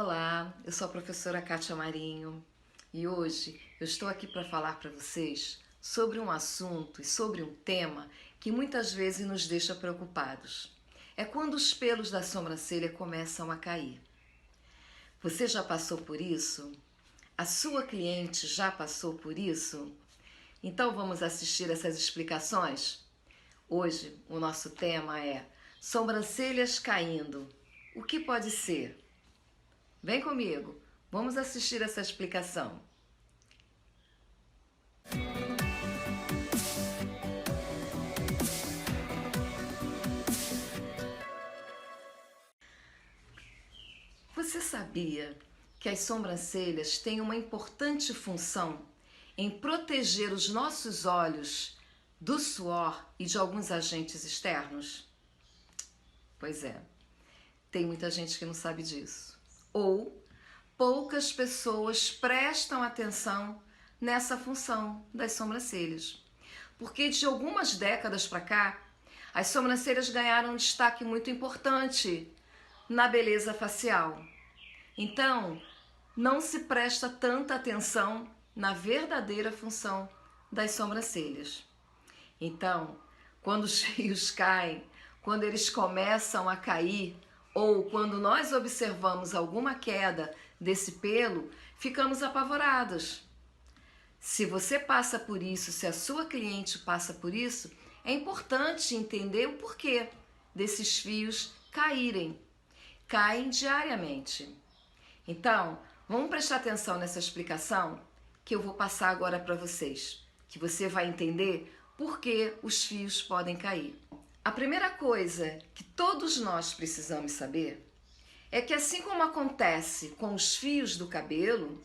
Olá, eu sou a professora Kátia Marinho e hoje eu estou aqui para falar para vocês sobre um assunto e sobre um tema que muitas vezes nos deixa preocupados. É quando os pelos da sobrancelha começam a cair. Você já passou por isso? A sua cliente já passou por isso? Então vamos assistir essas explicações? Hoje o nosso tema é sobrancelhas caindo. O que pode ser? Vem comigo, vamos assistir essa explicação. Você sabia que as sobrancelhas têm uma importante função em proteger os nossos olhos do suor e de alguns agentes externos? Pois é, tem muita gente que não sabe disso. Ou poucas pessoas prestam atenção nessa função das sobrancelhas. Porque de algumas décadas para cá, as sobrancelhas ganharam um destaque muito importante na beleza facial. Então, não se presta tanta atenção na verdadeira função das sobrancelhas. Então, quando os fios caem, quando eles começam a cair, ou quando nós observamos alguma queda desse pelo, ficamos apavorados. Se você passa por isso, se a sua cliente passa por isso, é importante entender o porquê desses fios caírem. Caem diariamente. Então, vamos prestar atenção nessa explicação que eu vou passar agora para vocês, que você vai entender por que os fios podem cair. A primeira coisa que todos nós precisamos saber é que, assim como acontece com os fios do cabelo,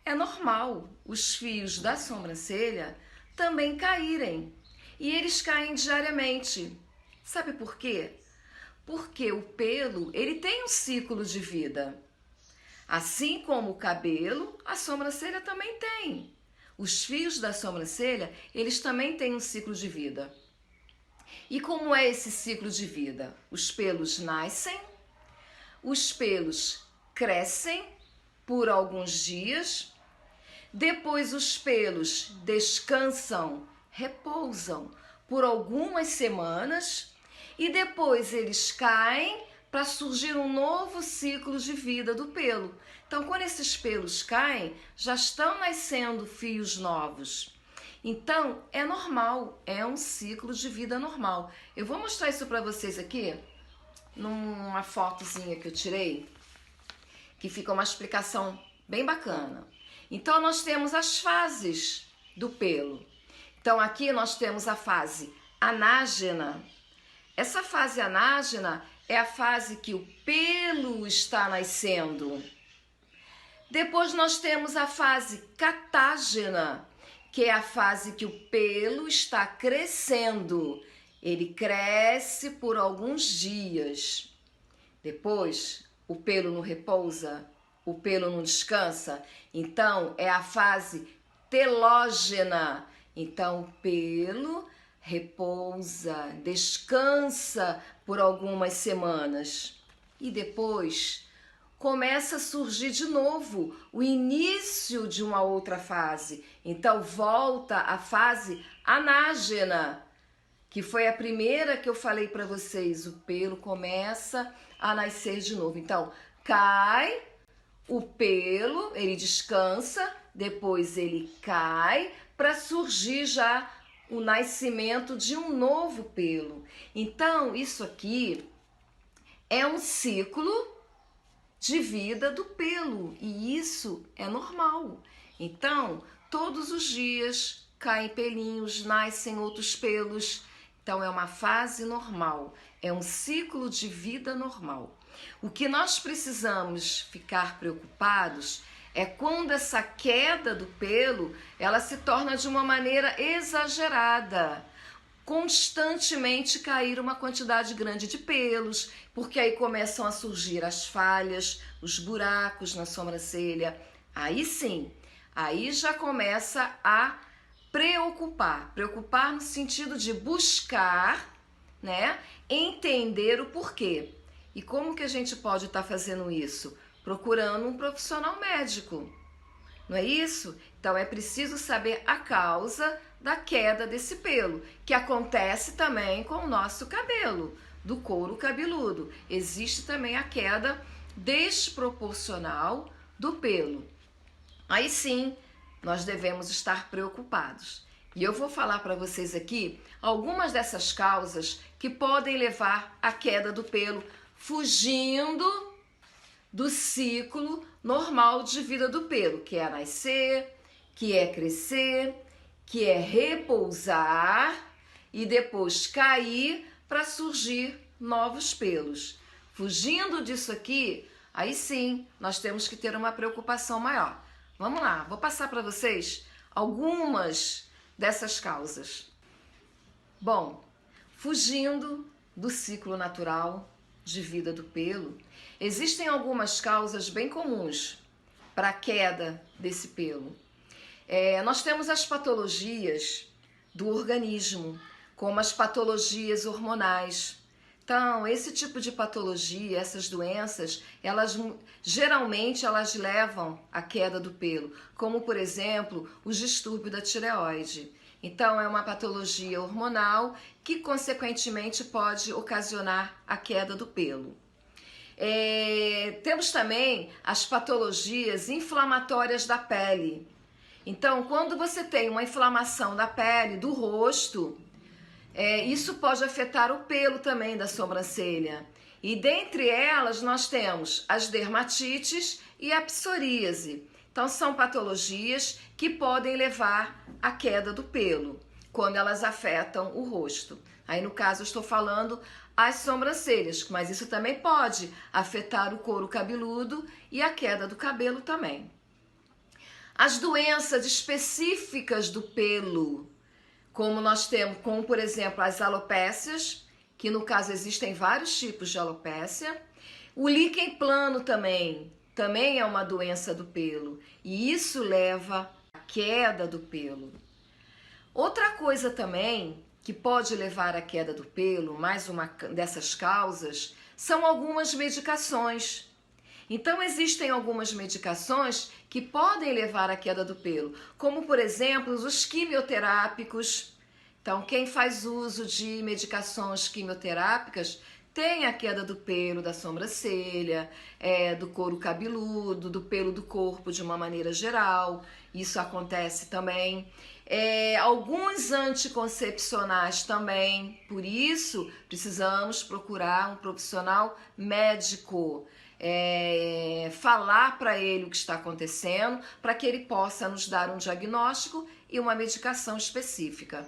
é normal os fios da sobrancelha também caírem. E eles caem diariamente. Sabe por quê? Porque o pelo, ele tem um ciclo de vida. Assim como o cabelo, a sobrancelha também tem. Os fios da sobrancelha, eles também têm um ciclo de vida. E como é esse ciclo de vida? Os pelos nascem, os pelos crescem por alguns dias, depois os pelos descansam, repousam por algumas semanas e depois eles caem para surgir um novo ciclo de vida do pelo. Então, quando esses pelos caem, já estão nascendo fios novos. Então, é normal, é um ciclo de vida normal. Eu vou mostrar isso para vocês aqui, numa fotozinha que eu tirei, que fica uma explicação bem bacana. Então, nós temos as fases do pelo. Então, aqui nós temos a fase anágena. Essa fase anágena é a fase que o pelo está nascendo. Depois nós temos a fase catágena, que é a fase que o pelo está crescendo. Ele cresce por alguns dias. Depois, o pelo não repousa, o pelo não descansa. Então, é a fase telógena. Então, o pelo repousa, descansa por algumas semanas. E depois começa a surgir de novo o início de uma outra fase. Então volta a fase anágena, que foi a primeira que eu falei para vocês. O pelo começa a nascer de novo. Então cai o pelo, ele descansa, depois ele cai para surgir já o nascimento de um novo pelo. Então isso aqui é um ciclo de vida do pelo, e isso é normal. Então, todos os dias caem pelinhos, nascem outros pelos. Então, é uma fase normal, é um ciclo de vida normal. O que nós precisamos ficar preocupados é quando essa queda do pelo, ela se torna de uma maneira exagerada. Constantemente cair uma quantidade grande de pelos, porque aí começam a surgir as falhas, os buracos na sobrancelha. Aí sim, aí já começa a preocupar no sentido de buscar, né, entender o porquê. E como que a gente pode estar fazendo isso? procurando um profissional médico. Não é isso? Então é preciso saber a causa da queda desse pelo, que acontece também com o nosso cabelo, do couro cabeludo. Existe também a queda desproporcional do pelo. Aí sim, nós devemos estar preocupados. E eu vou falar para vocês aqui algumas dessas causas que podem levar à queda do pelo, fugindo do ciclo normal de vida do pelo, que é nascer, que é crescer, que é repousar e depois cair para surgir novos pelos. Fugindo disso aqui, aí sim, nós temos que ter uma preocupação maior. Vamos lá, vou passar para vocês algumas dessas causas. Bom, fugindo do ciclo natural de vida do pelo, existem algumas causas bem comuns para a queda desse pelo. Nós temos as patologias do organismo, como as patologias hormonais. Então, esse tipo de patologia, essas doenças, geralmente elas levam à queda do pelo, como por exemplo, os distúrbios da tireoide. Então, é uma patologia hormonal que consequentemente pode ocasionar a queda do pelo. Temos também as patologias inflamatórias da pele. Então, quando você tem uma inflamação da pele, do rosto, isso pode afetar o pelo também da sobrancelha. E dentre elas nós temos as dermatites e a psoríase. Então são patologias que podem levar à queda do pelo, quando elas afetam o rosto. Aí no caso eu estou falando as sobrancelhas, mas isso também pode afetar o couro cabeludo e a queda do cabelo também. As doenças específicas do pelo, como nós temos, como por exemplo as alopécias, que no caso existem vários tipos de alopécia. O líquen plano também é uma doença do pelo e isso leva à queda do pelo. Outra coisa também que pode levar à queda do pelo, mais uma dessas causas, são algumas medicações. Então existem algumas medicações que podem levar à queda do pelo, como por exemplo os quimioterápicos. Então quem faz uso de medicações quimioterápicas tem a queda do pelo da sobrancelha, do couro cabeludo, do pelo do corpo de uma maneira geral. Isso acontece também. Alguns anticoncepcionais também. Por isso, precisamos procurar um profissional médico. Falar para ele o que está acontecendo, para que ele possa nos dar um diagnóstico e uma medicação específica.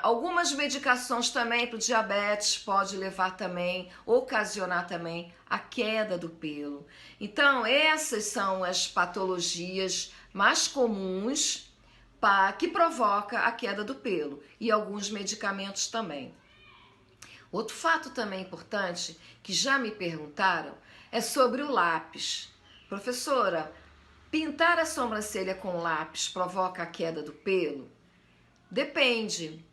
Algumas medicações também para o diabetes pode levar também, ocasionar também a queda do pelo. Então essas são as patologias mais comuns que provoca a queda do pelo e alguns medicamentos também. Outro fato também importante que já me perguntaram é sobre o lápis. Professora, pintar a sobrancelha com lápis provoca a queda do pelo? Depende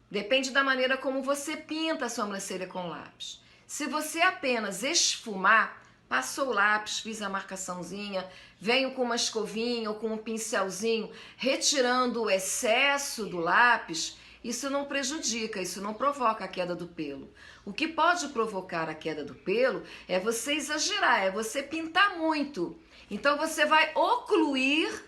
da maneira como você pinta a sobrancelha com lápis. Se você apenas esfumar, passou o lápis, fiz a marcaçãozinha, venho com uma escovinha ou com um pincelzinho, retirando o excesso do lápis, isso não prejudica, isso não provoca a queda do pelo. O que pode provocar a queda do pelo é você exagerar, é você pintar muito. Então você vai ocluir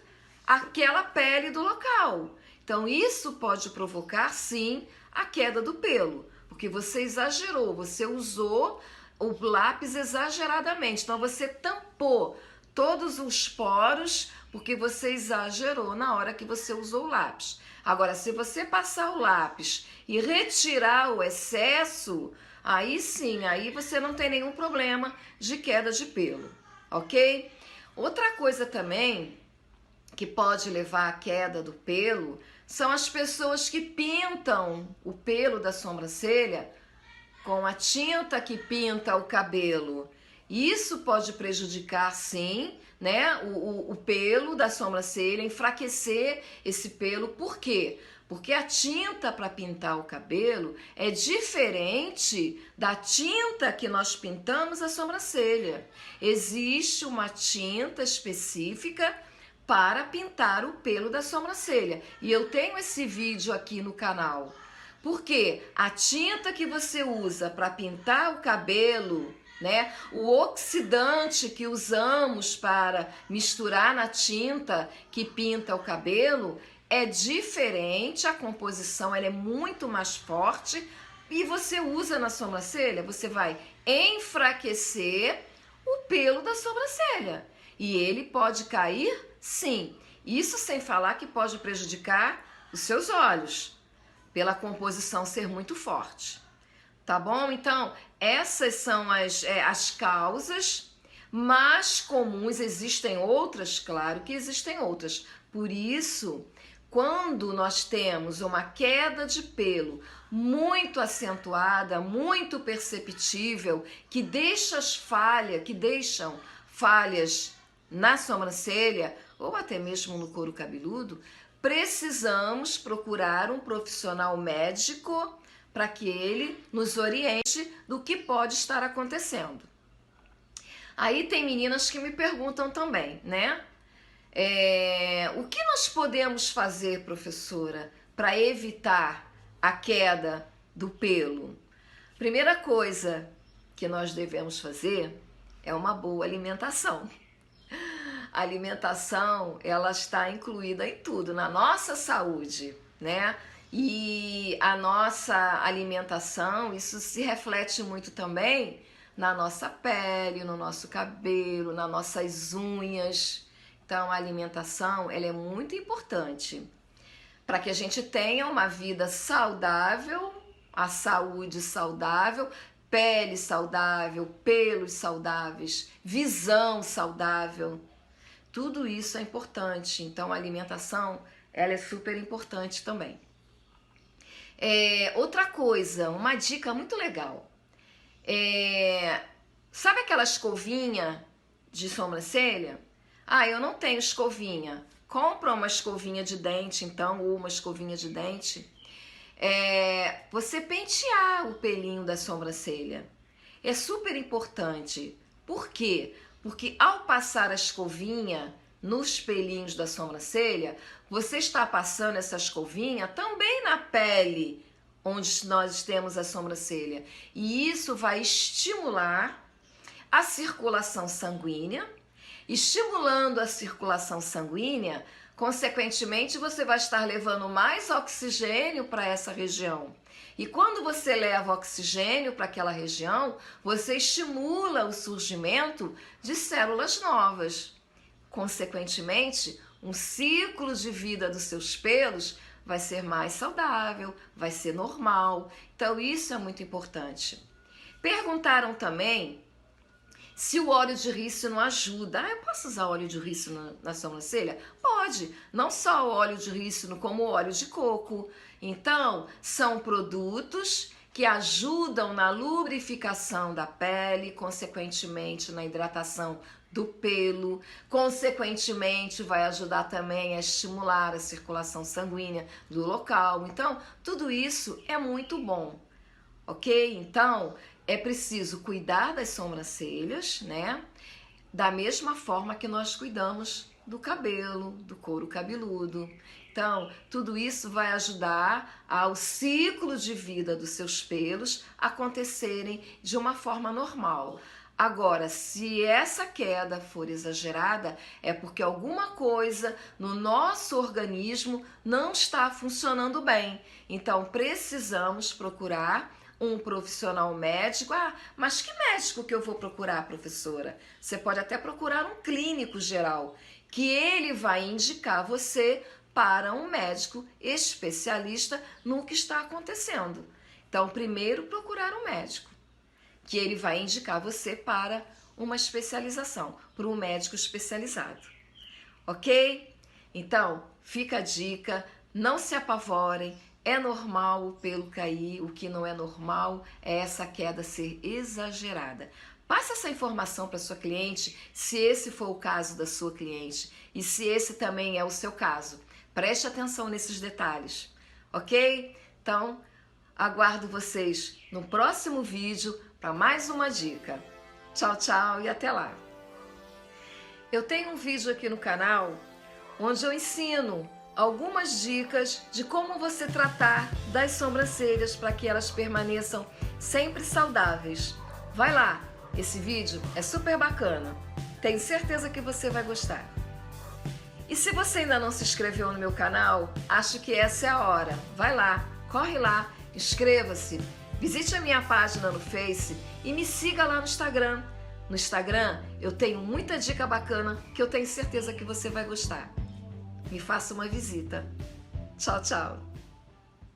aquela pele do local. Então isso pode provocar sim a queda do pelo, porque você exagerou, você usou o lápis exageradamente. Então você tampou todos os poros porque você exagerou na hora que você usou o lápis. Agora, se você passar o lápis e retirar o excesso, aí sim, aí você não tem nenhum problema de queda de pelo, ok? Outra coisa também que pode levar à queda do pelo são as pessoas que pintam o pelo da sobrancelha com a tinta que pinta o cabelo. Isso pode prejudicar, sim, né, o pelo da sobrancelha, enfraquecer esse pelo. Por quê? Porque a tinta para pintar o cabelo é diferente da tinta que nós pintamos a sobrancelha. Existe uma tinta específica para pintar o pelo da sobrancelha. E eu tenho esse vídeo aqui no canal. Porque a tinta que você usa para pintar o cabelo, né, o oxidante que usamos para misturar na tinta que pinta o cabelo, é diferente, a composição ela é muito mais forte e você usa na sobrancelha, você vai enfraquecer o pelo da sobrancelha. E ele pode cair, sim. Isso sem falar que pode prejudicar os seus olhos, pela composição ser muito forte. Tá bom? Então, essas são as causas mais comuns. Existem outras, claro que existem outras. Por isso, quando nós temos uma queda de pelo muito acentuada, muito perceptível, que deixam falhas na sobrancelha ou até mesmo no couro cabeludo, precisamos procurar um profissional médico para que ele nos oriente do que pode estar acontecendo. Aí tem meninas que me perguntam também, né? O que nós podemos fazer, professora, para evitar a queda do pelo? Primeira coisa que nós devemos fazer é uma boa alimentação. A alimentação, ela está incluída em tudo, na nossa saúde, né? E a nossa alimentação, isso se reflete muito também na nossa pele, no nosso cabelo, nas nossas unhas. Então, a alimentação, ela é muito importante para que a gente tenha uma vida saudável, a saúde saudável, pele saudável, pelos saudáveis, visão saudável. Tudo isso é importante. Então, a alimentação, ela é super importante também. Outra coisa, uma dica muito legal. Sabe aquela escovinha de sobrancelha? Ah, eu não tenho escovinha. Compra uma escovinha de dente, então, ou uma escovinha de dente. Você pentear o pelinho da sobrancelha. É super importante. Por quê? Porque ao passar a escovinha nos pelinhos da sobrancelha, você está passando essa escovinha também na pele onde nós temos a sobrancelha. E isso vai estimular a circulação sanguínea. Estimulando a circulação sanguínea, consequentemente, você vai estar levando mais oxigênio para essa região. E quando você leva oxigênio para aquela região, você estimula o surgimento de células novas. Consequentemente, um ciclo de vida dos seus pelos vai ser mais saudável, vai ser normal. Então, isso é muito importante. Perguntaram também se o óleo de rícino ajuda. Eu posso usar óleo de rícino na sobrancelha? Pode. Não só o óleo de rícino, como o óleo de coco. Então, são produtos que ajudam na lubrificação da pele, consequentemente na hidratação do pelo, consequentemente vai ajudar também a estimular a circulação sanguínea do local. Então, tudo isso é muito bom, ok? Então, é preciso cuidar das sobrancelhas, né? Da mesma forma que nós cuidamos do cabelo, do couro cabeludo. Então, tudo isso vai ajudar ao ciclo de vida dos seus pelos acontecerem de uma forma normal. Agora, se essa queda for exagerada, é porque alguma coisa no nosso organismo não está funcionando bem. Então, precisamos procurar um profissional médico. Ah, mas que médico que eu vou procurar, professora? Você pode até procurar um clínico geral, que ele vai indicar você para um médico especialista no que está acontecendo. Então, primeiro procurar um médico, que ele vai indicar você para uma especialização, para um médico especializado. Ok? Então, fica a dica, não se apavorem, é normal o pelo cair, o que não é normal é essa queda ser exagerada. Passe essa informação para sua cliente, se esse for o caso da sua cliente e se esse também é o seu caso. Preste atenção nesses detalhes, ok? Então, aguardo vocês no próximo vídeo para mais uma dica. Tchau, tchau e até lá! Eu tenho um vídeo aqui no canal onde eu ensino algumas dicas de como você tratar das sobrancelhas para que elas permaneçam sempre saudáveis. Vai lá, esse vídeo é super bacana, tenho certeza que você vai gostar. E se você ainda não se inscreveu no meu canal, acho que essa é a hora. Vai lá, corre lá, inscreva-se, visite a minha página no Face e me siga lá no Instagram. No Instagram eu tenho muita dica bacana que eu tenho certeza que você vai gostar. Me faça uma visita. Tchau, tchau!